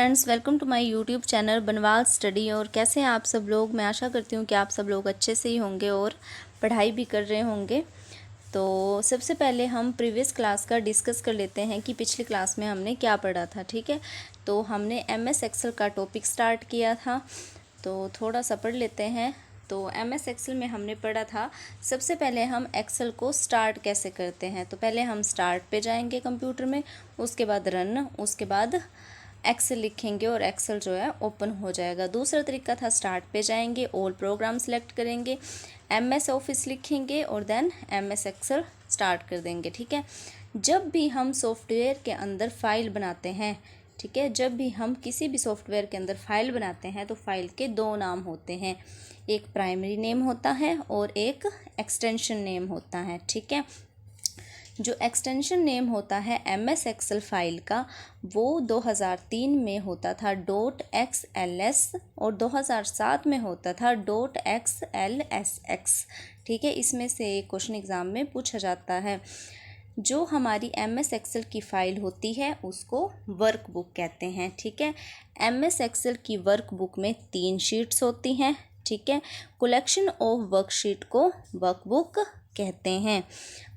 Friends, welcome to my YouTube channel Banwal study. और कैसे हैं आप सब लोग। मैं आशा करती हूँ कि आप सब लोग अच्छे से ही होंगे और पढ़ाई भी कर रहे होंगे। तो सबसे पहले हम प्रीवियस क्लास का डिस्कस कर लेते हैं कि पिछली क्लास में हमने क्या पढ़ा था। ठीक है, तो हमने MS एक्सेल का टॉपिक स्टार्ट किया था, तो थोड़ा सा पढ़ लेते हैं। तो MS एक्सेल में हमने पढ़ा था, सबसे पहले हम एक्सेल को स्टार्ट कैसे करते हैं। तो पहले हम स्टार्ट पे जाएंगे कंप्यूटर में, उसके बाद रन, उसके बाद एक्सेल लिखेंगे और एक्सेल जो है ओपन हो जाएगा। दूसरा तरीका था, स्टार्ट पे जाएंगे, ऑल प्रोग्राम सेलेक्ट करेंगे, MS ऑफिस लिखेंगे और देन MS एक्सेल स्टार्ट कर देंगे। ठीक है, जब भी हम सॉफ्टवेयर के अंदर फाइल बनाते हैं, ठीक है, जब भी हम किसी भी सॉफ्टवेयर के अंदर फाइल बनाते हैं तो फाइल के दो नाम होते हैं, एक प्राइमरी नेम होता है और एक एक्सटेंशन नेम होता है। ठीक है, जो एक्सटेंशन नेम होता है MS एक्सेल फाइल का, वो 2003 में होता था .xls और 2007 में होता था .xlsx। ठीक है, इसमें से एक क्वेश्चन एग्जाम में पूछा जाता है। जो हमारी MS एक्सेल की फ़ाइल होती है उसको वर्कबुक कहते हैं। ठीक है, MS एक्सेल की वर्कबुक में 3 शीट्स होती हैं। ठीक है, कलेक्शन ऑफ वर्कशीट को वर्कबुक कहते हैं,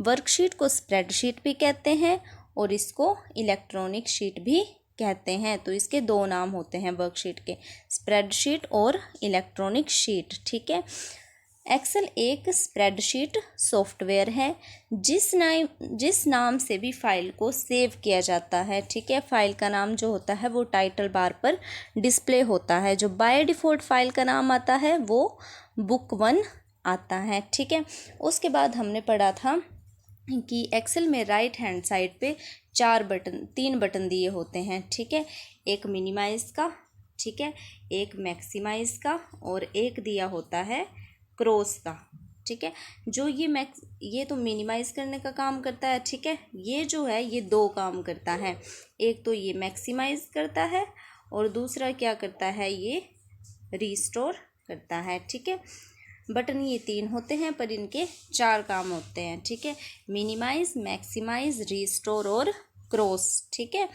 वर्कशीट को स्प्रेडशीट भी कहते हैं और इसको इलेक्ट्रॉनिक शीट भी कहते हैं। तो इसके दो नाम होते हैं वर्कशीट के, स्प्रेडशीट और इलेक्ट्रॉनिक शीट। ठीक है, एक्सेल एक स्प्रेडशीट सॉफ्टवेयर है जिस नाम से भी फाइल को सेव किया जाता है। ठीक है, फाइल का नाम जो होता है वो टाइटल बार पर डिस्प्ले होता है। जो बाय डिफ़ॉल्ट फाइल का नाम आता है वो बुक 1 आता है। ठीक है, उसके बाद हमने पढ़ा था कि एक्सेल में राइट हैंड साइड पे 3 बटन दिए होते हैं। ठीक है, एक मिनिमाइज का, ठीक है, एक मैक्सिमाइज का और एक दिया होता है क्रॉस का। ठीक है, जो ये तो मिनिमाइज करने का काम करता है। ठीक है, ये जो है ये 2 काम करता है, एक तो ये मैक्सिमाइज करता है और दूसरा क्या करता है, ये रिस्टोर करता है। ठीक है, बटन ये 3 होते हैं पर इनके 4 काम होते हैं। ठीक है, मिनिमाइज, मैक्सिमाइज, रिस्टोर और क्रॉस। ठीक है,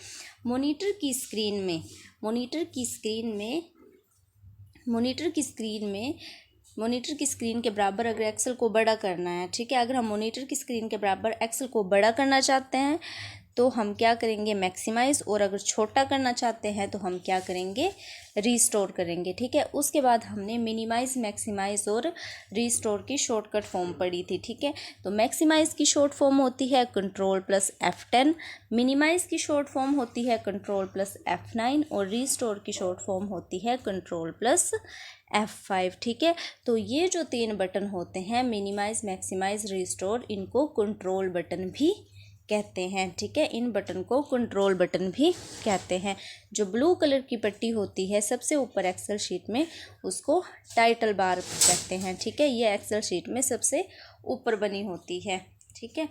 मॉनिटर की स्क्रीन में मॉनिटर की स्क्रीन के बराबर अगर एक्सेल को बड़ा करना है, ठीक है, अगर हम मॉनिटर की स्क्रीन के बराबर एक्सेल को बड़ा करना चाहते हैं तो हम क्या करेंगे, मैक्सिमाइज, और अगर छोटा करना चाहते हैं तो हम क्या करेंगे, रीस्टोर करेंगे। ठीक है, उसके बाद हमने मिनिमाइज, मैक्सिमाइज और रीस्टोर की शॉर्टकट फॉर्म पढ़ी थी। ठीक है, तो मैक्सिमाइज की शॉर्ट फॉर्म होती है Ctrl+F10, मिनिमाइज की शॉर्ट फॉर्म होती है Ctrl+F9 और रीस्टोर की शॉर्ट फॉर्म होती है Ctrl+F5। ठीक है, तो ये जो 3 बटन होते हैं, मिनिमाइज, मैक्सिमाइज, रीस्टोर, इनको कंट्रोल बटन भी कहते हैं। ठीक है, इन बटन को कंट्रोल बटन भी कहते हैं। जो ब्लू कलर की पट्टी होती है सबसे ऊपर एक्सेल शीट में, उसको टाइटल बार कहते हैं। ठीक है, ये एक्सेल शीट में सबसे ऊपर बनी होती है। ठीक है,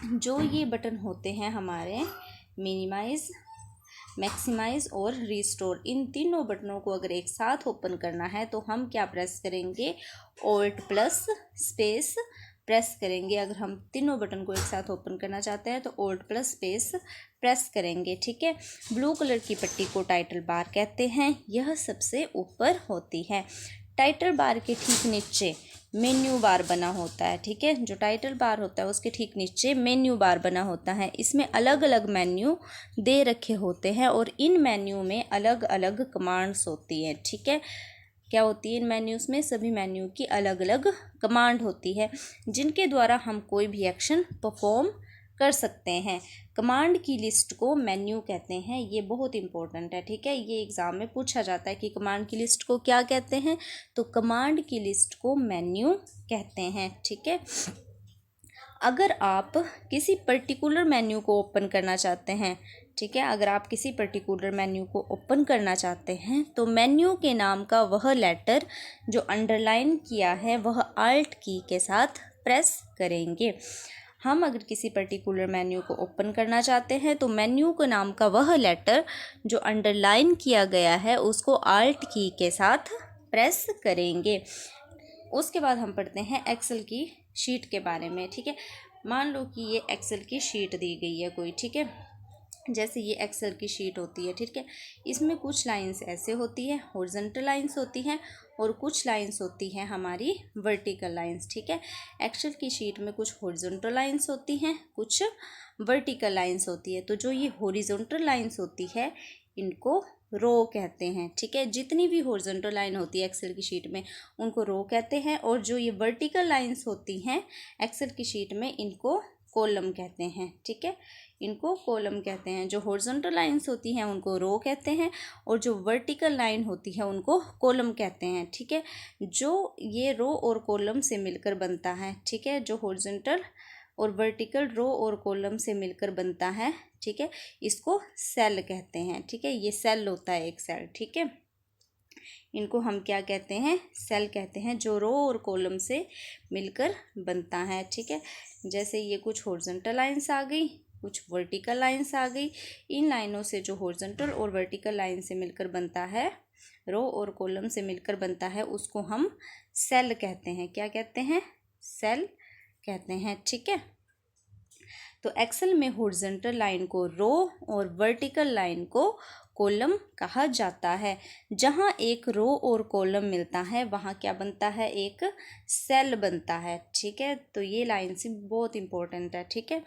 जो ये बटन होते हैं हमारे मिनिमाइज, मैक्सिमाइज और रिस्टोर, इन तीनों बटनों को अगर एक साथ ओपन करना है तो हम क्या प्रेस करेंगे, Alt+स्पेस प्रेस करेंगे। अगर हम तीनों बटन को एक साथ ओपन करना चाहते हैं तो Alt+स्पेस प्रेस करेंगे। ठीक है, ब्लू कलर की पट्टी को टाइटल बार कहते हैं, यह सबसे ऊपर होती है। टाइटल बार के ठीक नीचे मेन्यू बार बना होता है। ठीक है, जो टाइटल बार होता है उसके ठीक नीचे मेन्यू बार बना होता है। इसमें अलग अलग मेन्यू दे रखे होते हैं और इन मेन्यू में अलग अलग कमांड्स होती हैं। ठीक है, क्या होती है इन मेन्यूज़ में, सभी मेन्यू की अलग अलग कमांड होती है जिनके द्वारा हम कोई भी एक्शन परफॉर्म कर सकते हैं। कमांड की लिस्ट को मेन्यू कहते हैं, ये बहुत इंपॉर्टेंट है। ठीक है, ये एग्ज़ाम में पूछा जाता है कि कमांड की लिस्ट को क्या कहते हैं, तो कमांड की लिस्ट को मेन्यू कहते हैं। ठीक है, अगर आप किसी पर्टिकुलर मेन्यू को ओपन करना चाहते हैं, ठीक है, अगर आप किसी पर्टिकुलर मेन्यू को ओपन करना चाहते हैं तो मेन्यू के नाम का वह लेटर जो अंडरलाइन किया है वह Alt की के साथ प्रेस करेंगे। हम अगर किसी पर्टिकुलर मेन्यू को ओपन करना चाहते हैं तो मेन्यू के नाम का वह लेटर जो अंडरलाइन किया गया है उसको Alt की के साथ प्रेस करेंगे। उसके बाद हम पढ़ते हैं एक्सेल की शीट के बारे में। ठीक है, मान लो कि ये एक्सेल की शीट दी गई है कोई। ठीक है, जैसे ये एक्सेल की शीट होती है, ठीक है। इसमें कुछ लाइंस ऐसे होती है, हॉरिजॉन्टल लाइंस होती हैं, और कुछ लाइंस होती हैं हमारी वर्टिकल लाइंस, ठीक है। एक्सेल की शीट में कुछ हॉरिजॉन्टल लाइंस होती हैं, कुछ वर्टिकल लाइंस होती है। तो जो ये हॉरिजॉन्टल लाइंस होती है इनको रो कहते हैं, ठीक है। जितनी भी हॉरिजॉन्टल लाइन होती है एक्सेल की शीट में उनको रो कहते हैं, और जो ये वर्टिकल लाइंस होती हैं एक्सेल की शीट में इनको कॉलम कहते हैं, ठीक है। इनको कॉलम कहते हैं। जो हॉरिजॉन्टल लाइंस होती हैं उनको रो कहते हैं, और जो वर्टिकल लाइन होती है उनको कॉलम कहते हैं, ठीक है। जो ये रो और कॉलम से मिलकर बनता है, ठीक है, जो हॉरिजॉन्टल और वर्टिकल रो और कॉलम से मिलकर बनता है, ठीक है, इसको सेल कहते हैं, ठीक है। ये सेल होता है, एक सेल, ठीक है। इनको हम क्या कहते हैं? सेल कहते हैं, जो रो और कॉलम से मिलकर बनता है, ठीक है। जैसे ये कुछ हॉरिजॉन्टल लाइंस आ गई, कुछ वर्टिकल लाइंस आ गई। इन लाइनों से जो हॉरिजॉन्टल और वर्टिकल लाइन से मिलकर बनता है, रो और कॉलम से मिलकर बनता है, उसको हम सेल कहते हैं। क्या कहते हैं? सेल कहते हैं, ठीक है। तो एक्सेल में हॉरिजॉन्टल लाइन को रो और वर्टिकल लाइन को कॉलम कहा जाता है। जहाँ एक रो और कॉलम मिलता है वहाँ क्या बनता है? एक सेल बनता है, ठीक है। तो ये लाइन से बहुत इंपॉर्टेंट है, ठीक है।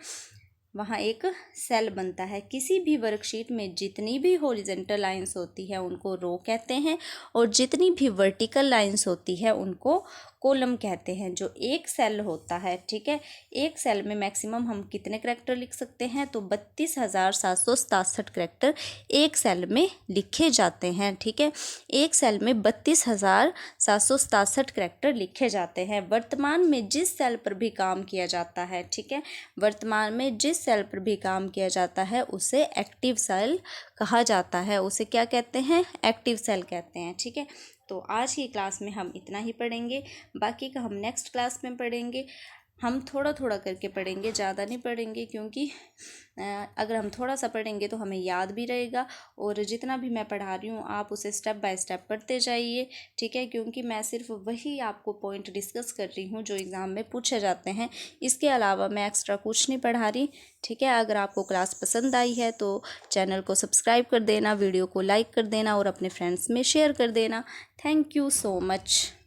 वहाँ एक सेल बनता है। किसी भी वर्कशीट में जितनी भी हॉरिजॉन्टल लाइंस होती है उनको रो कहते हैं, और जितनी भी वर्टिकल लाइंस होती है उनको कॉलम कहते हैं। जो एक सेल होता है, ठीक है, एक सेल में मैक्सिमम हम कितने करैक्टर लिख सकते हैं? तो 32,767 करैक्टर एक सेल में लिखे जाते हैं, ठीक है। एक सेल में 32,767 करैक्टर लिखे जाते हैं। वर्तमान में जिस सेल पर भी काम किया जाता है, ठीक है, वर्तमान में जिस सेल पर भी काम किया जाता है उसे एक्टिव सेल कहा जाता है। उसे क्या कहते हैं? एक्टिव सेल कहते हैं, ठीक है। तो आज की क्लास में हम इतना ही पढ़ेंगे, बाकी का हम नेक्स्ट क्लास में पढ़ेंगे। हम थोड़ा थोड़ा करके पढ़ेंगे, ज़्यादा नहीं पढ़ेंगे, क्योंकि अगर हम थोड़ा सा पढ़ेंगे तो हमें याद भी रहेगा, और जितना भी मैं पढ़ा रही हूँ आप उसे स्टेप बाय स्टेप पढ़ते जाइए, ठीक है। क्योंकि मैं सिर्फ वही आपको पॉइंट डिस्कस कर रही हूँ जो एग्ज़ाम में पूछे जाते हैं, इसके अलावा मैं एक्स्ट्रा कुछ नहीं पढ़ा रही, ठीक है। अगर आपको क्लास पसंद आई है तो चैनल को सब्सक्राइब कर देना, वीडियो को लाइक कर देना और अपने फ्रेंड्स में शेयर कर देना। Thank you so much.